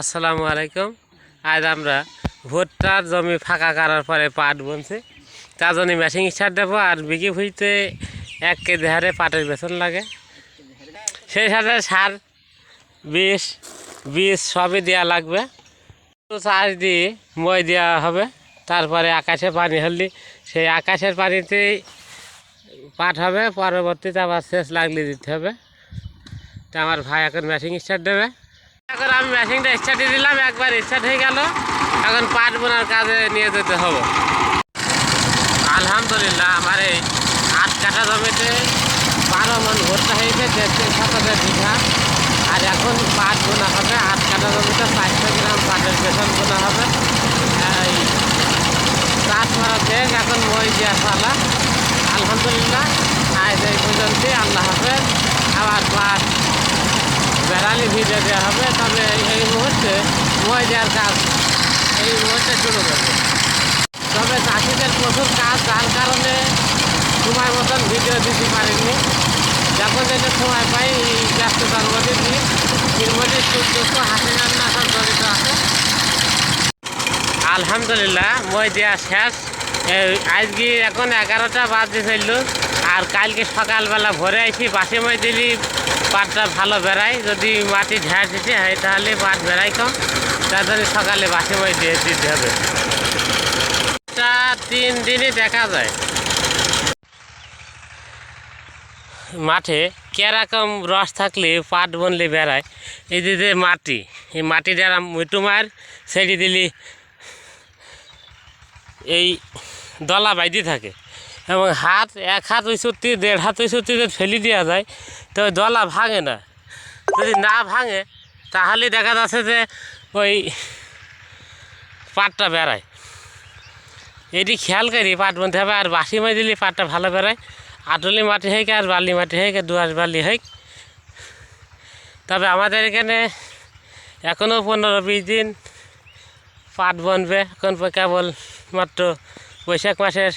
আসসালামু আলাইকুম। আজ আমরা ভুট্টার জমি ফাঁকা করার পরে পাট বুনছি, তার জন্য মেশিন স্টার্ট দেবো। আর বিঘি ভুঁইতে 1 কেজি হারে পাটের বেতন লাগে, সেই সাথে সার বীজ সবই দেওয়া লাগবে। চাষ দিয়ে মই দেওয়া হবে, তারপরে আকাশে পানি হলে সেই আকাশের পানিতেই পাট হবে। পরবর্তীতে আবার সেচ লাগলে দিতে হবে। তা আমার ভাই এখন মেশিন স্টার্ট দেবে। এখন আমি মেশিনটা স্টার্ট দিয়ে দিলাম, একবার স্টার্ট হয়ে গেল। এখন পাট বোনার কাজে নিয়ে যেতে হবে। আলহামদুলিল্লাহ আমার এই 8 কাঠা জমিতে 12 মণ ভুট্টা হয়েছে, 33-37 বিঘা। আর এখন পাট বোনা হবে। 8 কাঠা জমিতে 400 গ্রাম পাটের বেতন বোনা হবে। এই চাষ করার দেখ এখন মই দেওয়া পালা। আলহামদুলিল্লাহ আজ এই পর্যন্তই। আল্লাহ হাফেজ। আবার পাট বেড়ালি ভিজে দেওয়া হবে। তবে এই মুহূর্তে মই দেওয়ার কাজ এই মুহূর্তে শুরু করবে। তবে চাষিদের প্রচুর কাজ, যার কারণে সময় মতন ভিডিও দিতে পারিনি। যখন যেটা সময় পাই এই ব্যস্ততার মধ্যে দিই। এর মধ্যে 1400 হাসি রান্না সব জড়িত আছে। আলহামদুলিল্লাহ মই দেওয়া শেষ। আজকে এখন 11টা বাজে ফেলল। আর কালকে সকালবেলা ভোরে আসি বাসে মই দিলি পাটটা ভালো বেড়ায়। যদি মাটি ঢেঁড় দিতে হয় তাহলে পাট বেড়াই কম, তার জন্য সকালে বাসে মই দিয়ে দিতে হবে। 3 দিনই দেখা যায় মাঠে কেরকম রস থাকলে পাট বনলে বেড়ায়। এই যে মাটি, এই মাটি যারা মুটু মার ছেড়ে দিলি এই দলা বাইদি থাকে, এবং এক হাত উঁচুতি 1.5 হাত উঁচুতিতে ফেলে দেওয়া যায়, তো ওই দলা ভাঙে না। যদি না ভাঙে তাহলে দেখা যাচ্ছে যে ওই পাটটা বেড়ায়। এটি খেয়াল করি পাট বুনতে হবে। আর বাসি মই দিলে পাটটা ভালো বেড়ায়। আটলি মাটি হোক আর বালি মাটি হোক, দোআঁশ বালি হোক। তবে আমাদের এখানে এখনও 15-20 দিন পাট বনবে। এখন কেবল মাত্র বৈশাখ মাসের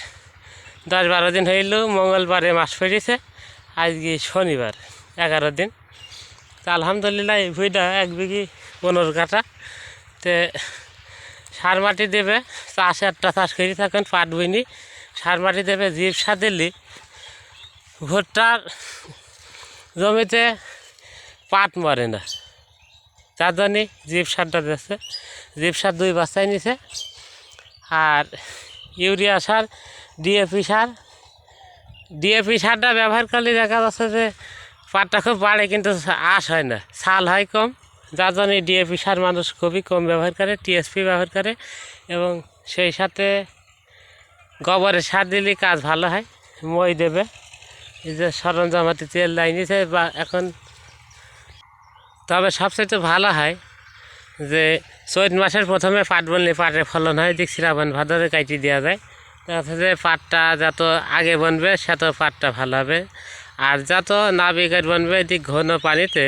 10-12 দিন হইল। মঙ্গলবারে মাস ফিরেছে, আজকে শনিবার 11 দিন। তা আলহামদুলিল্লাহ এই ভুঁইটা 1 বিঘি 15 কাঠা। তে সার মাটি দেবে। চাষে একটা চাষ করে থাকেন পাট বইনি, সার মাটি দেবে। জিপ সার দিলে ভুট্টার জমিতে পাট মরে না, তার জন্যে জিপ সারটা দিচ্ছে। জিপ সার 2 বস্তায় নিছে। আর ইউরিয়া সার, ডিএপি সারটা ব্যবহার করলে দেখা যাচ্ছে যে পাটটা খুব বাড়ে, কিন্তু আঁশ হয় না, ছাল হয় কম। যার জন্য ডিএপি সার মানুষ খুবই কম ব্যবহার করে, টিএসপি ব্যবহার করে। এবং সেই সাথে গোবরের সার দিলে কাজ ভালো হয়। মই দেবে। এই যে সরঞ্জামাতি তেল লাইনিছে বা এখন। তবে সবচেয়ে ভালো হয় যে চৈত মাসের প্রথমে পাট বনলে পাটের ফলন হয়। দিক শ্রাবণ ভাদরে কাটি দেওয়া যায়। তাতে যে পাটটা যত আগে বনবে তত পাটটা ভালো হবে। আর যত না বিঘার বনবে এদিক ঘন পানিতে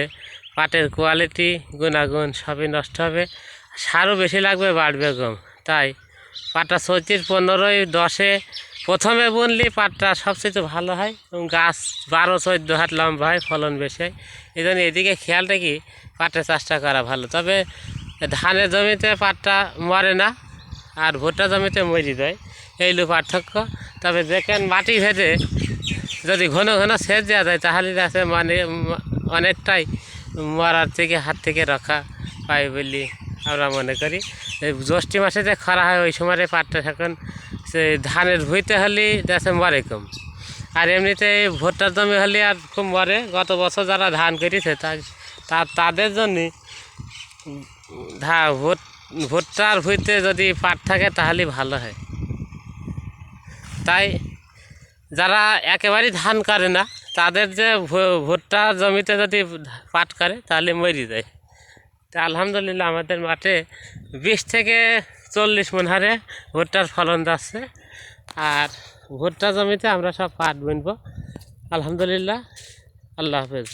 পাটের কোয়ালিটি গুণাগুণ সবই নষ্ট হবে। সারও বেশি লাগবে, বাড়বে কম। তাই পাটটা চৈতির 15-10 প্রথমে বুনলে পাটটা সবচেয়ে ভালো হয়, এবং গাছ 12-14 হাত লম্বা হয়, ফলন বেশি হয়। এই জন্য এদিকে খেয়াল রাখি পাটের চাষটা করা ভালো। তবে ধানের জমিতে পাটটা মরে না, আর ভুট্টা জমিতে মরে যায়, এইগুলো পার্থক্য। তবে দেখেন মাটি ভেদে যদি ঘন ঘন সেচ দেওয়া যায় তাহলে আছে মানে অনেকটাই মরার থেকে হাত থেকে রক্ষা পাই বলে আমরা মনে করি। এই জ্যৈষ্ঠ মাসে যে খরা হয় ওই সময় পাটটা এখন সে ধানের ভুঁইতে হলে দেখে মরে কম। আর এমনিতে ভুট্টার জমি হলে আর খুব মরে। গত বছর যারা ধান করেছে তাদের জন্যে ভুট্টার ভুঁইতে যদি পাট থাকে তাহলে ভালো হয়। তাই যারা একেবারেই ধান করে না তাদের যে ভুট্টার জমিতে যদি পাট করে তাহলে মরে যায়। তা আলহামদুলিল্লাহ আমাদের মাঠে 20-40 মণ হারে ভুট্টার ফলন যাচ্ছে। আর ভুট্টা জমিতে আমরা সব পাট বুনবো। আলহামদুলিল্লাহ। আল্লাহ হাফেজ।